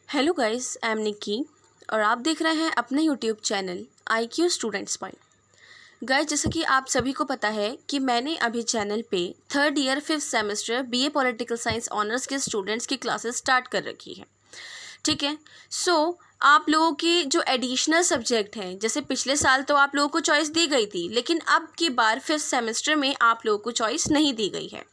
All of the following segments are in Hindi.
Hello guys, I am Nikki और आप देख रहे हैं अपने YouTube channel IQ students point. Guys, जैसा कि आप सभी को पता है कि मैंने अभी चैनल पे 3rd year 5th semester BA political science honours के स्टूडेंट्स की क्लासेस स्टार्ट कर रखी है। ठीक है। आप लोगों की जो एडिशनल सब्जेक्ट हैं, जैसे पिछले साल तो आप लोगों को चॉइस दी गई थी, लेकिन अब की बार 5th सेमेस्टर में आप लोगों को चॉइस नहीं दी गई है।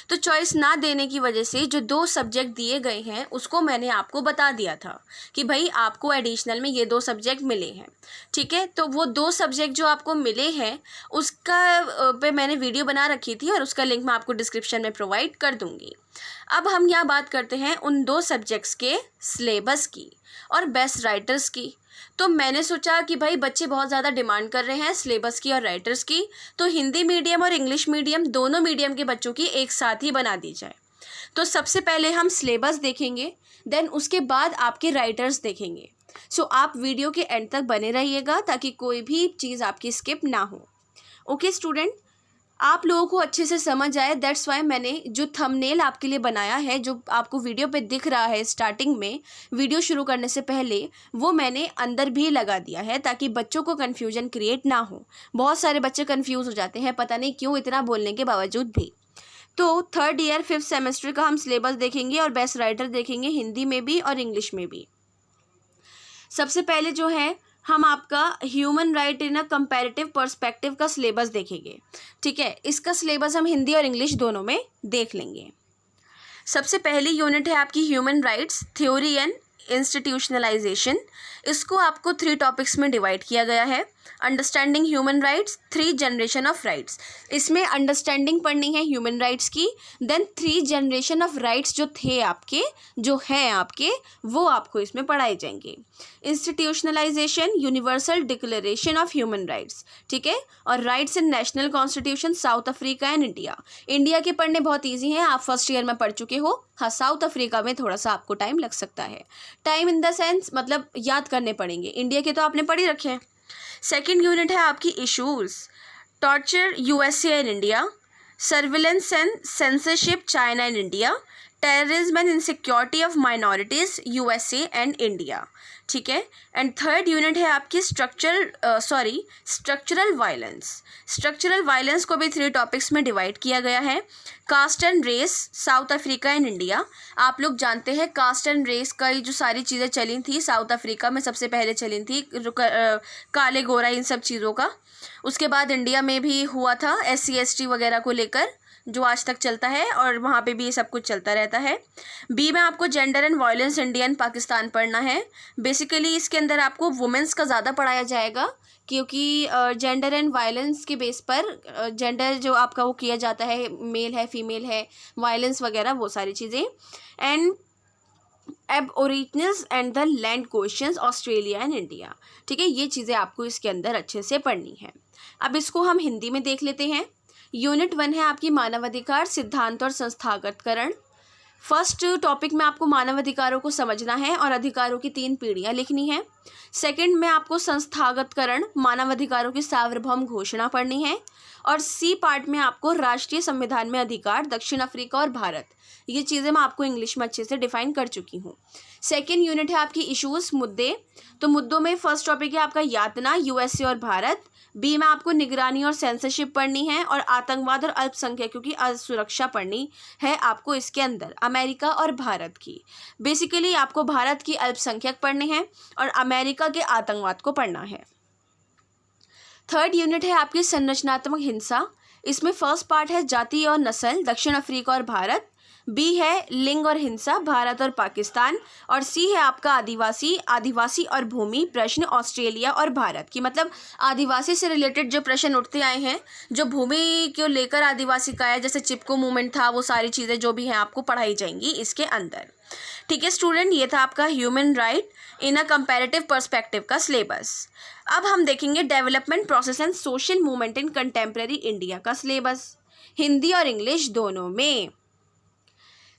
तो चॉइस ना देने की वजह से जो 2 सब्जेक्ट दिए गए हैं उसको मैंने आपको बता दिया था कि भाई आपको एडिशनल में ये 2 सब्जेक्ट मिले हैं। ठीक है, तो वो 2 सब्जेक्ट जो आपको मिले हैं उसका पे मैंने वीडियो बना रखी थी और उसका लिंक मैं आपको डिस्क्रिप्शन में प्रोवाइड कर दूंगी। अब हम यहाँ बात करते हैं उन 2 सब्जेक्ट्स के सिलेबस की और बेस्ट राइटर्स की। तो मैंने सोचा कि भाई बच्चे बहुत ज़्यादा डिमांड कर रहे हैं सिलेबस की और राइटर्स की, तो हिंदी मीडियम और इंग्लिश मीडियम दोनों मीडियम के बच्चों की एक साथ ही बना दी जाए। तो सबसे पहले हम सिलेबस देखेंगे, देन उसके बाद आपके राइटर्स देखेंगे। आप वीडियो के एंड तक बने रहिएगा ताकि कोई भी चीज़ आपकी स्किप ना हो। ओके स्टूडेंट, आप लोगों को अच्छे से समझ आए, दैट्स वाई मैंने जो थंबनेल आपके लिए बनाया है, जो आपको वीडियो पे दिख रहा है स्टार्टिंग में वीडियो शुरू करने से पहले, वो मैंने अंदर भी लगा दिया है ताकि बच्चों को कन्फ्यूजन क्रिएट ना हो। बहुत सारे बच्चे कन्फ्यूज़ हो जाते हैं, पता नहीं क्यों, इतना बोलने के बावजूद भी। तो 3rd ईयर 5th सेमेस्टर का हम सिलेबस देखेंगे और बेस्ट राइटर देखेंगे, हिंदी में भी और इंग्लिश में भी। सबसे पहले जो है हम आपका human right in a comparative perspective का सिलेबस देखेंगे। ठीक है, इसका सिलेबस हम हिंदी और इंग्लिश दोनों में देख लेंगे। सबसे पहली यूनिट है आपकी human rights theory and institutionalisation. इसको आपको 3 टॉपिक्स में डिवाइड किया गया है। Understanding human rights, 3 generation of rights. इसमें अंडरस्टैंडिंग पढ़नी है ह्यूमन राइट्स की, देन 3 जनरेशन ऑफ राइट्स जो थे आपके, जो हैं आपके, वो आपको इसमें पढ़ाए जाएंगे। Institutionalisation, universal declaration of human rights. ठीक है, और rights in national constitution South Africa and India. India के पढ़ने बहुत ईजी हैं, आप फर्स्ट ईयर में पढ़ चुके हो। हाँ, साउथ अफ्रीका में थोड़ा सा आपको टाइम लग सकता है। टाइम इन द सेंस मतलब याद करने पड़ेंगे, इंडिया के तो आपने पढ़ ही रखे हैं। सेकेंड यूनिट है आपकी issues, torture USA and India, surveillance and censorship China and India, terrorism and insecurity of minorities USA and India. ठीक है, एंड थर्ड यूनिट है आपकी स्ट्रक्चरल वायलेंस। स्ट्रक्चरल वायलेंस को भी 3 टॉपिक्स में डिवाइड किया गया है। Caste and race, South Africa and India. आप लोग जानते हैं कास्ट एंड रेस का ये जो सारी चीज़ें चली थी साउथ अफ्रीका में सबसे पहले चली थी, काले गोरा इन सब चीज़ों का। उसके बाद इंडिया में भी हुआ था SC ST वगैरह को लेकर, जो आज तक चलता है और वहाँ पे भी ये सब कुछ चलता रहता है। बी में आपको gender and violence India and Pakistan पढ़ना है। बेसिकली इसके अंदर आपको वुमेंस का ज़्यादा पढ़ाया जाएगा, क्योंकि जेंडर एंड वायलेंस के बेस पर जेंडर जो आपका वो किया जाता है, मेल है फीमेल है, वायलेंस वगैरह वो सारी चीज़ें। And aboriginals and the land questions Australia and India. ठीक है, ये चीज़ें आपको इसके अंदर अच्छे से पढ़नी है। अब इसको हम हिंदी में देख लेते हैं। यूनिट 1 है आपकी मानवाधिकार सिद्धांत और संस्थागतकरण। फर्स्ट टॉपिक में आपको मानवाधिकारों को समझना है और अधिकारों की 3 पीढ़ियाँ लिखनी है। सेकंड में आपको संस्थागतकरण, मानवाधिकारों की सार्वभौम घोषणा पढ़नी है। और सी पार्ट में आपको राष्ट्रीय संविधान में अधिकार, दक्षिण अफ्रीका और भारत। ये चीज़ें मैं आपको इंग्लिश में अच्छे से डिफाइन कर चुकी हूँ। सेकेंड यूनिट है आपकी इश्यूज, मुद्दे। तो मुद्दों में फर्स्ट टॉपिक है आपका यातना, USA और भारत। बी में आपको निगरानी और सेंसरशिप पढ़नी है और आतंकवाद और अल्पसंख्यकों की सुरक्षा पढ़नी है आपको इसके अंदर, अमेरिका और भारत की। बेसिकली आपको भारत की अल्पसंख्यक पढ़ने हैं और अमेरिका के आतंकवाद को पढ़ना है। थर्ड यूनिट है आपकी संरचनात्मक हिंसा। इसमें फर्स्ट पार्ट है जाति और नस्ल, दक्षिण अफ्रीका और भारत। बी है लिंग और हिंसा, भारत और पाकिस्तान। और सी है आपका आदिवासी और भूमि प्रश्न, ऑस्ट्रेलिया और भारत की। मतलब आदिवासी से रिलेटेड जो प्रश्न उठते आए हैं, जो भूमि को लेकर आदिवासी का है, जैसे चिपको मूवमेंट था, वो सारी चीज़ें जो भी हैं आपको पढ़ाई जाएंगी इसके अंदर। ठीक है स्टूडेंट, ये था आपका human right in a comparative perspective का सिलेबस। अब हम देखेंगे development process and social movement in contemporary India का सिलेबस, हिंदी और इंग्लिश दोनों में।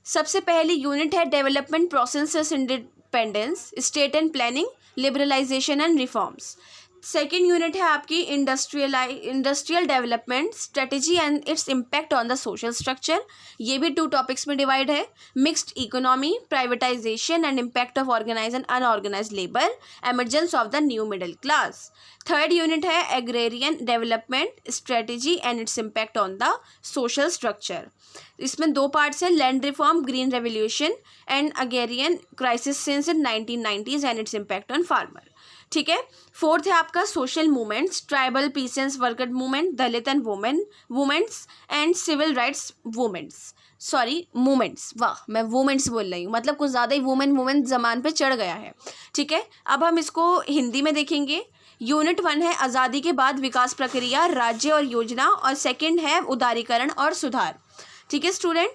सबसे पहली यूनिट है development process independence, state and planning, liberalisation and reforms. Second unit है आपकी industrial development strategy and its impact on the social structure. ये भी 2 टॉपिक्स में डिवाइड है। Mixed economy, privatisation and impact of organise and unorganise labour, emergence of the new middle class. Third unit है agrarian development strategy and its impact on the social structure. इसमें 2 पार्ट्स हैं, land reform, green revolution and agrarian crisis since 1990s and its impact on farmer. ठीक है। फोर्थ है आपका social movements, tribal peasants worker movement, Dalit and women's and civil rights movements. वाह, मैं वुमेंट्स बोल रही हूँ, मतलब कुछ ज़्यादा ही वुमेन जमान पे चढ़ गया है। ठीक है, अब हम इसको हिंदी में देखेंगे। यूनिट 1 है आज़ादी के बाद विकास प्रक्रिया, राज्य और योजना, और सेकंड है उदारीकरण और सुधार। ठीक है स्टूडेंट।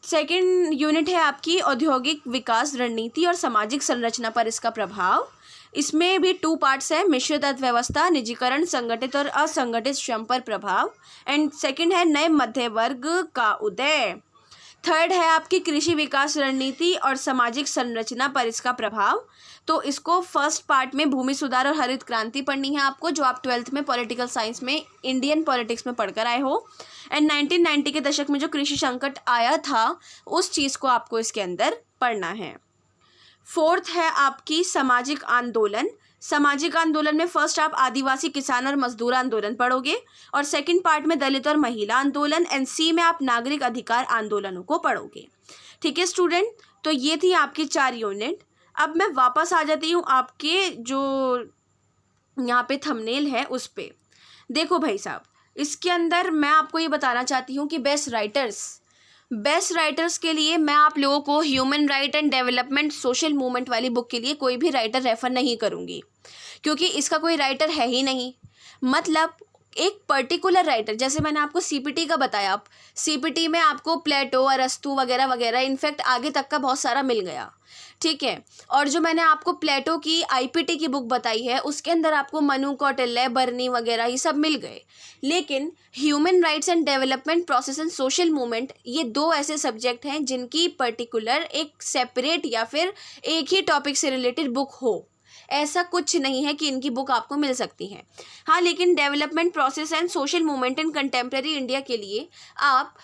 सेकंड यूनिट है आपकी औद्योगिक विकास रणनीति और सामाजिक संरचना पर इसका प्रभाव। इसमें भी 2 पार्ट्स है, मिश्रित अर्थव्यवस्था, निजीकरण, संगठित और असंगठित श्रम पर प्रभाव, एंड सेकंड है नए मध्य वर्ग का उदय। थर्ड है आपकी कृषि विकास रणनीति और सामाजिक संरचना पर इसका प्रभाव। तो इसको फर्स्ट पार्ट में भूमि सुधार और हरित क्रांति पढ़नी है आपको, जो आप 12th में पॉलिटिकल साइंस में इंडियन पॉलिटिक्स में पढ़कर आए हो। एंड 1990 के दशक में जो कृषि संकट आया था उस चीज़ को आपको इसके अंदर पढ़ना है। फोर्थ है आपकी सामाजिक आंदोलन। सामाजिक आंदोलन में फर्स्ट आप आदिवासी, किसान और मजदूर आंदोलन पढ़ोगे, और सेकंड पार्ट में दलित और महिला आंदोलन, एंड सी में आप नागरिक अधिकार आंदोलनों को पढ़ोगे। ठीक है स्टूडेंट, तो ये थी आपकी 4 यूनिट। अब मैं वापस आ जाती हूँ आपके जो यहाँ पे थंबनेल है उस पे। देखो भाई साहब, इसके अंदर मैं आपको ये बताना चाहती हूँ कि बेस्ट राइटर्स के लिए मैं आप लोगों को human right and development social movement वाली बुक के लिए कोई भी राइटर रेफ़र नहीं करूँगी, क्योंकि इसका कोई राइटर है ही नहीं। मतलब एक पर्टिकुलर राइटर, जैसे मैंने आपको सीपीटी का बताया, आप सीपीटी में आपको प्लेटो, अरस्तु वगैरह वगैरह, इनफैक्ट आगे तक का बहुत सारा मिल गया। ठीक है, और जो मैंने आपको प्लेटो की आईपीटी की बुक बताई है उसके अंदर आपको मनु, कौटिल्य, बर्नी वगैरह ये सब मिल गए। लेकिन human rights and development process and social movement, ये 2 ऐसे सब्जेक्ट हैं जिनकी पर्टिकुलर एक सेपरेट या फिर एक ही टॉपिक से रिलेटेड बुक हो। ऐसा कुछ नहीं है कि इनकी बुक आपको मिल सकती है। हाँ, लेकिन development process and social movement in contemporary India के लिए आप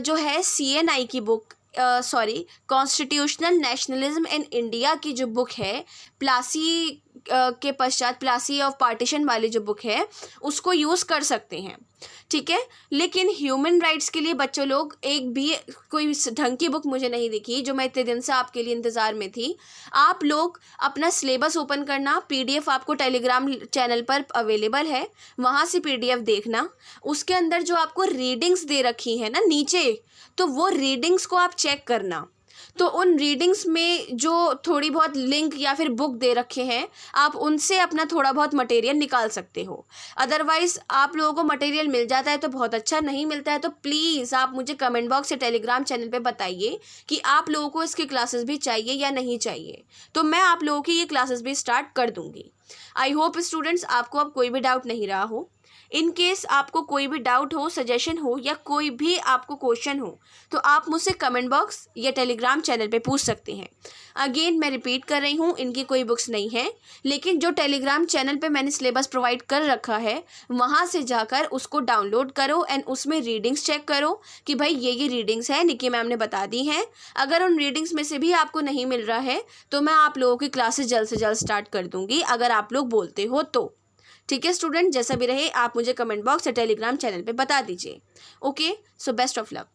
जो है CNI की book, constitutional nationalism in India की जो बुक है, प्लासी के पश्चात प्लासी ऑफ पार्टीशन वाली जो बुक है उसको यूज़ कर सकते हैं। ठीक है, लेकिन ह्यूमन राइट्स के लिए बच्चों लोग एक भी कोई ढंग की बुक मुझे नहीं दिखी, जो मैं इतने दिन से आपके लिए इंतज़ार में थी। आप लोग अपना सिलेबस ओपन करना, PDF आपको टेलीग्राम चैनल पर अवेलेबल है, वहाँ से PDF देखना। उसके अंदर जो आपको रीडिंग्स दे रखी है ना नीचे, तो वो रीडिंग्स को आप चेक करना। तो उन रीडिंग्स में जो थोड़ी बहुत लिंक या फिर बुक दे रखे हैं, आप उनसे अपना थोड़ा बहुत मटेरियल निकाल सकते हो। अदरवाइज़ आप लोगों को मटेरियल मिल जाता है तो बहुत अच्छा, नहीं मिलता है तो प्लीज़ आप मुझे कमेंट बॉक्स या टेलीग्राम चैनल पे बताइए कि आप लोगों को इसकी क्लासेस भी चाहिए या नहीं चाहिए, तो मैं आप लोगों की ये क्लासेस भी स्टार्ट कर दूँगी। आई होप स्टूडेंट्स आपको अब कोई भी डाउट नहीं रहा हो। इन केस आपको कोई भी डाउट हो, सजेशन हो या कोई भी आपको क्वेश्चन हो तो आप मुझसे कमेंट बॉक्स या टेलीग्राम चैनल पे पूछ सकते हैं। अगेन मैं रिपीट कर रही हूँ, इनकी कोई बुक्स नहीं है, लेकिन जो टेलीग्राम चैनल पे मैंने सिलेबस प्रोवाइड कर रखा है वहाँ से जाकर उसको डाउनलोड करो एंड उसमें रीडिंग्स चेक करो कि भाई ये रीडिंग्स है, निकी मैम ने बता दी हैं। अगर उन रीडिंग्स में से भी आपको नहीं मिल रहा है तो मैं आप लोगों की क्लासेस जल्द से जल्द स्टार्ट कर दूँगी, अगर आप लोग बोलते हो तो। ठीक है स्टूडेंट, जैसा भी रहे आप मुझे कमेंट बॉक्स या टेलीग्राम चैनल पे बता दीजिए। Okay, so best of luck.